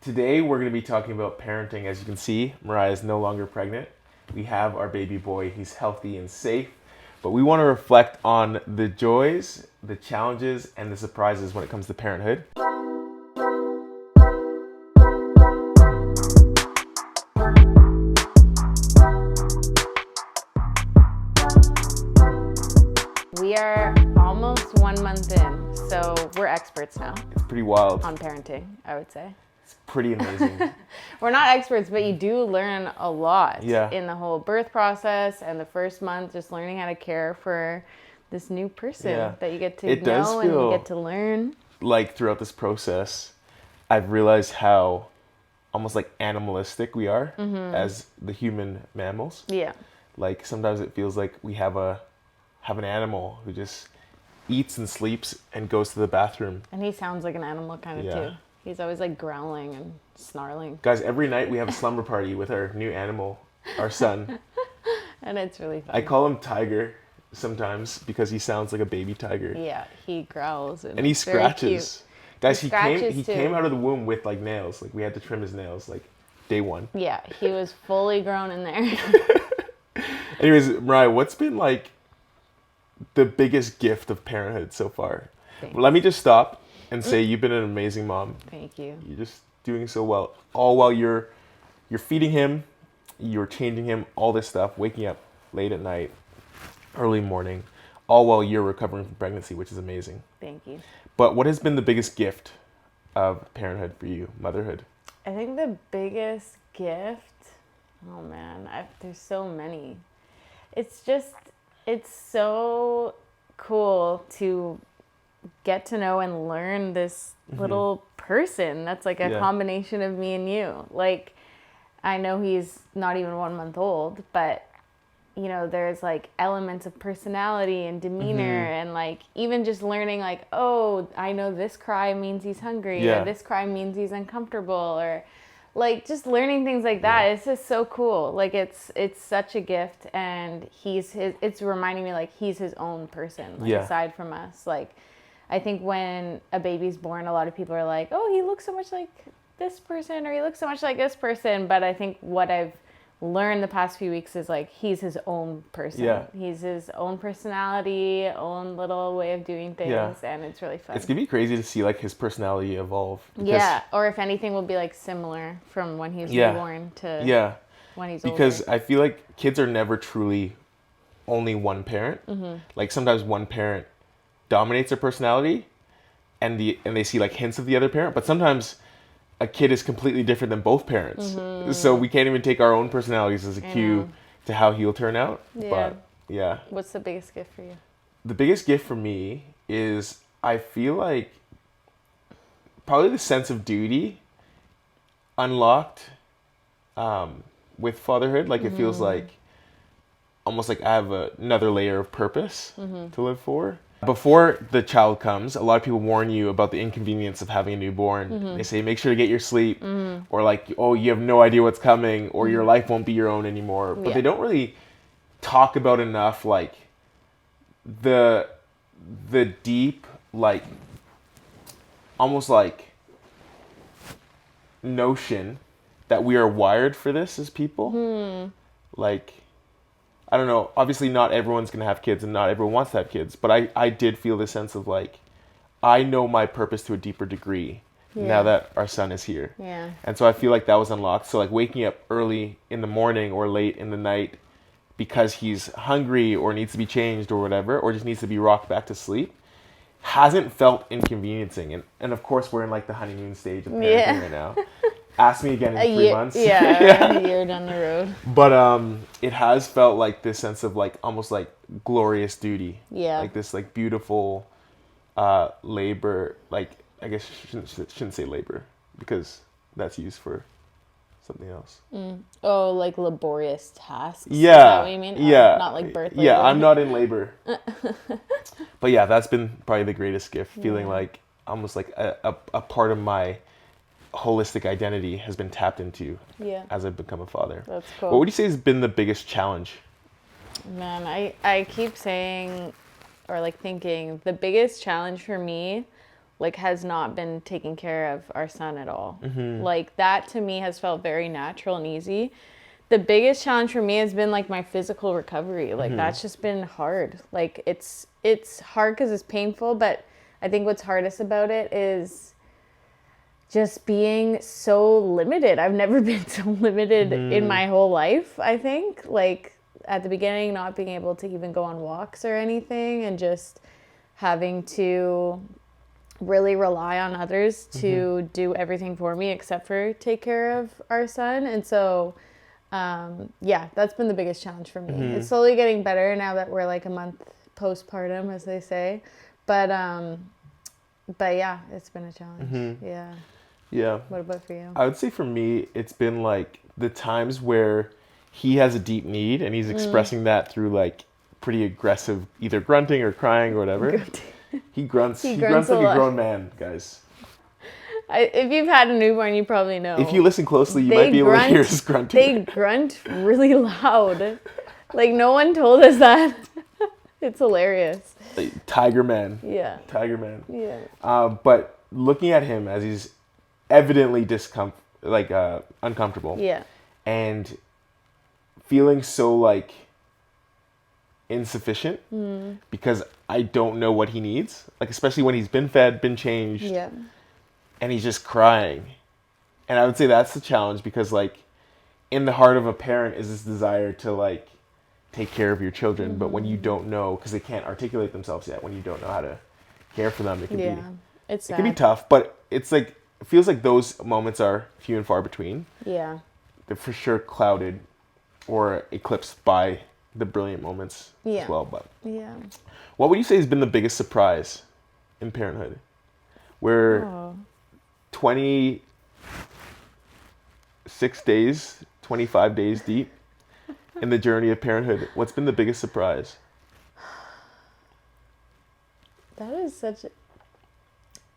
Today we're going to be talking about parenting. As you can see, Mariah is no longer pregnant. We have our baby boy. He's healthy and safe. But we want to reflect on the joys, the challenges, and the surprises when it comes to parenthood. We are almost 1 month in, so we're experts now It's pretty wild. on parenting, I would say. It's pretty amazing. We're not experts, but you do learn a lot Yeah. in the whole birth process and the first month, just learning how to care for this new person Yeah. that you get to It does know and feel- you get to learn. Like throughout this process, I've realized how almost like animalistic we are as the human mammals. Yeah. Like sometimes it feels like we have an animal who just eats and sleeps and goes to the bathroom. And he sounds like an animal kind of Yeah. too. He's always like growling and snarling. Guys, every night we have a slumber party with our new animal, our son. And it's really fun. I call him Tiger sometimes because he sounds like a baby tiger. Yeah, he growls and And he it's very scratches. Guys, he scratches came too. out of the womb with like nails. Like we had to trim his nails like day one. cute. Yeah, he was fully grown in there. Anyways, Mariah, what's been like the biggest gift of parenthood so far? Thanks. Let me just stop and say you've been an amazing mom. Thank you. You're just doing so well. All while you're feeding him, you're changing him, all this stuff, waking up late at night, early morning, all while you're recovering from pregnancy, which is amazing. Thank you. But what has been the biggest gift of parenthood for you, motherhood? I think the biggest gift, oh man, there's so many. It's so cool to get to know and learn this little person that's like a Yeah. combination of me and you. Like, I know he's not even 1 month old, but you know, there's like elements of personality and demeanor and like even just learning like, oh, I know this cry means he's hungry Yeah. or this cry means he's uncomfortable or like just learning things like that. It's just so cool. Like it's such a gift and it's reminding me like he's his own person, like Yeah. aside from us. Like I think when a baby's born, a lot of people are like, oh, he looks so much like this person or he looks so much like this person. But I think what I've learned the past few weeks is like he's his own person. Yeah. He's his own personality, own little way of doing things, Yeah. and it's really fun. It's gonna be crazy to see like his personality evolve. because- Yeah, or if anything will be like similar from when he was Yeah. newborn to Yeah. when he's Because older. I feel like kids are never truly only one parent. Like sometimes one parent dominates their personality and they see like hints of the other parent, but sometimes a kid is completely different than both parents. So we can't even take our own personalities as a cue know. to how he'll turn out. Yeah. But yeah. What's the biggest gift for you? The biggest gift for me is I feel like probably the sense of duty unlocked with fatherhood. Like it feels like almost like I have another layer of purpose to live for. Before the child comes, a lot of people warn you about the inconvenience of having a newborn. They say make sure to get your sleep, or like, oh, you have no idea what's coming, or your life won't be your own anymore. But Yeah. they don't really talk about enough like the deep, like almost like notion that we are wired for this as people. Like, I don't know, obviously not everyone's gonna have kids and not everyone wants to have kids, but I did feel the sense of like I know my purpose to a deeper degree now Yeah. that our son is here. Yeah. And so I feel like that was unlocked. So like waking up early in the morning or late in the night because he's hungry or needs to be changed or whatever, or just needs to be rocked back to sleep, hasn't felt inconveniencing. And of course we're in like the honeymoon stage of parenting Yeah. right now. Ask me again in A 3 year, months. yeah, a year down the road. But it has felt like this sense of like almost like glorious duty. Yeah. Like this like beautiful labor. Like I guess shouldn't say labor because that's used for something else. Oh, like laborious tasks? Is Yeah. that what you mean? Yeah. Not like birth labor? Yeah, I'm not in labor. But yeah, that's been probably the greatest gift. Feeling Yeah. like almost like a part of my holistic identity has been tapped into Yeah. as I've become a father. That's cool. What would you say has been the biggest challenge? Man, I keep saying or like thinking the biggest challenge for me like has not been taking care of our son at all. Like that to me has felt very natural and easy. The biggest challenge for me has been like my physical recovery. Like that's just been hard. Like it's hard because it's painful, but I think what's hardest about it is just being so limited. I've never been so limited in my whole life, I think. Like at the beginning, not being able to even go on walks or anything, and just having to really rely on others to do everything for me except for take care of our son. And so that's been the biggest challenge for me. It's slowly getting better now that we're like a month postpartum, as they say, but yeah, it's been a challenge. Yeah. What about for you? I would say for me, it's been like the times where he has a deep need and he's expressing that through like pretty aggressive, either grunting or crying or whatever. He grunts. He grunts like a grown man, guys. If you've had a newborn, you probably know. If you listen closely, you might be able to hear his grunting. They grunt really loud. Like, no one told us that. It's hilarious. Tiger man. Yeah. Tiger man. Yeah. But looking at him as he's evidently uncomfortable. Yeah. And feeling so like insufficient because I don't know what he needs. Like, especially when he's been fed, been changed. Yeah. And he's just crying. And I would say that's the challenge because, like, in the heart of a parent is this desire to, like, take care of your children. But when you don't know, because they can't articulate themselves yet, when you don't know how to care for them, it can it can be tough. But it's like, it feels like those moments are few and far between. Yeah. They're for sure clouded or eclipsed by the brilliant moments as well. But what would you say has been the biggest surprise in parenthood? We're 26 days, 25 days deep in the journey of parenthood. What's been the biggest surprise? That is such a...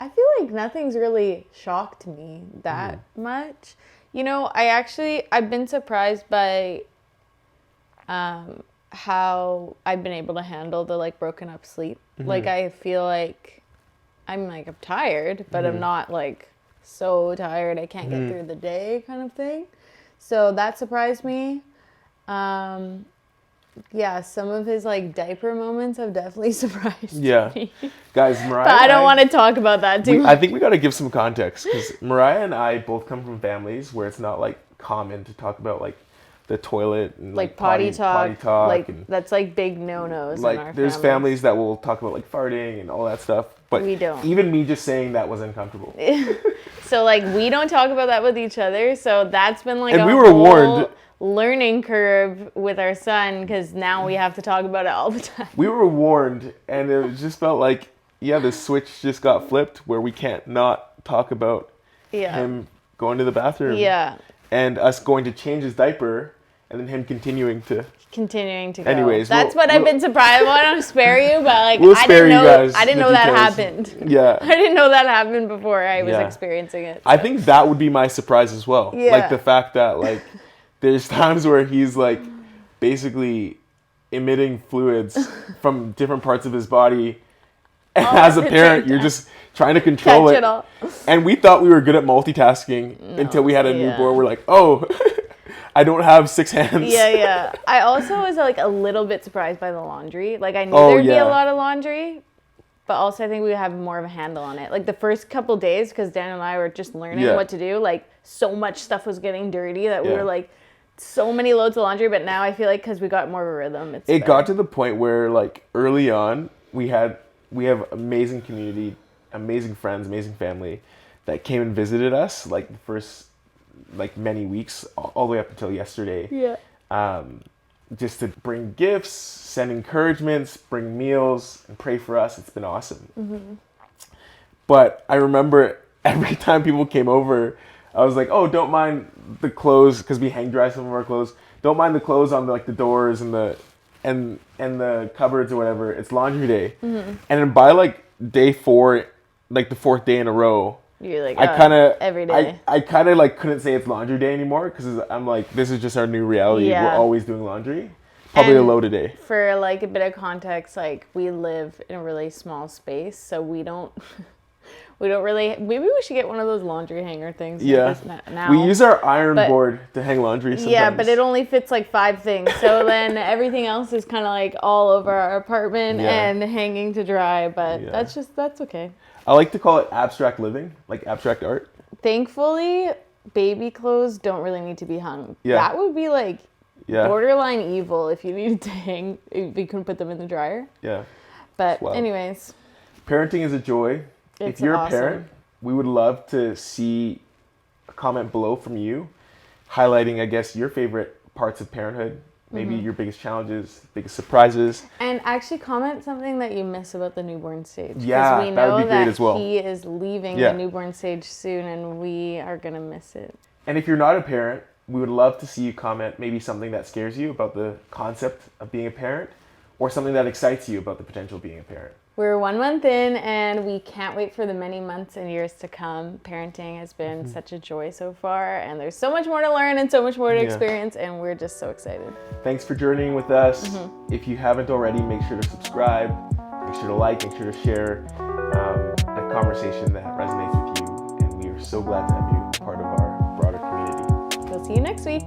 I feel like nothing's really shocked me that much. You know, I've been surprised by how I've been able to handle the like broken up sleep. Like I feel like I'm tired, but I'm not like so tired I can't get through the day kind of thing. So that surprised me. Some of his like diaper moments have definitely surprised me. Guys, Mariah. But I don't want to talk about that too much. I think we got to give some context because Mariah and I both come from families where it's not like common to talk about like the toilet and like potty talk. Like and, that's like big no-nos like in our there's families that will talk about like farting and all that stuff. But we don't. Even me just saying that was uncomfortable. So like we don't talk about that with each other. So that's been like we were warned. Learning curve with our son because now we have to talk about it all the time. We were warned, and it just felt like the switch just got flipped where we can't not talk about him going to the bathroom. Yeah. And us going to change his diaper, and then him continuing to go. Anyways, that's what I've been surprised. I want to spare you, but like I didn't know that happened. Yeah. I didn't know that happened before I was experiencing it. So. I think that would be my surprise as well. Yeah. Like the fact that like there's times where he's like basically emitting fluids from different parts of his body. And as a parent, you're just trying to control it. All. And we thought we were good at multitasking until we had a newborn. We're like, oh, I don't have 6 hands. Yeah. I also was like a little bit surprised by the laundry. Like I knew there'd be a lot of laundry, but also I think we would have more of a handle on it. Like the first couple days, because Dan and I were just learning what to do, like so much stuff was getting dirty that we were like, so many loads of laundry. But now I feel like because we got more of a rhythm, it got to the point where like early on we have amazing community, amazing friends, amazing family that came and visited us like the first like many weeks all the way up until yesterday. Just to bring gifts, send encouragements, bring meals, and pray for us. It's been awesome. But I remember every time people came over, I was like, oh, don't mind the clothes, because we hang dry some of our clothes. Don't mind the clothes on the doors and the cupboards or whatever. It's laundry day. And then by like day 4, like the 4th day in a row, you're like, every day. I kind of like couldn't say it's laundry day anymore because I'm like, this is just our new reality. We're always doing laundry. Probably a load a day. For like a bit of context, like we live in a really small space, so we don't We don't really. Maybe we should get one of those laundry hanger things. Yeah. Now. We use our iron But- board to hang laundry sometimes. Yeah, but it only fits like 5 things. So then everything else is kind of like all over our apartment Yeah. and hanging to dry. But Yeah. that's okay. I like to call it abstract living, like abstract art. Thankfully, baby clothes don't really need to be hung. Yeah. That would be like Yeah. borderline evil if you needed to hang, if you couldn't put them in the dryer. Yeah. But Swell. anyways, Parenting is a joy. It's If you're awesome. a parent, we would love to see a comment below from you highlighting, I guess, your favorite parts of parenthood. Maybe Mm-hmm. your biggest challenges, biggest surprises. and actually comment something that you miss about the newborn stage. 'Cause Yeah, we that would know be great as well. he is leaving Yeah. the newborn stage soon and we are going to miss it. And if you're not a parent, we would love to see you comment maybe something that scares you about the concept of being a parent or something that excites you about the potential of being a parent. We're 1 month in and we can't wait for the many months and years to come. Parenting has been Mm-hmm. such a joy so far and there's so much more to learn and so much more to Yeah. experience and we're just so excited. Thanks for journeying with us. Mm-hmm. If you haven't already, make sure to subscribe, make sure to like, make sure to share a conversation that resonates with you. And we are so glad to have you part of our broader community. We'll see you next week.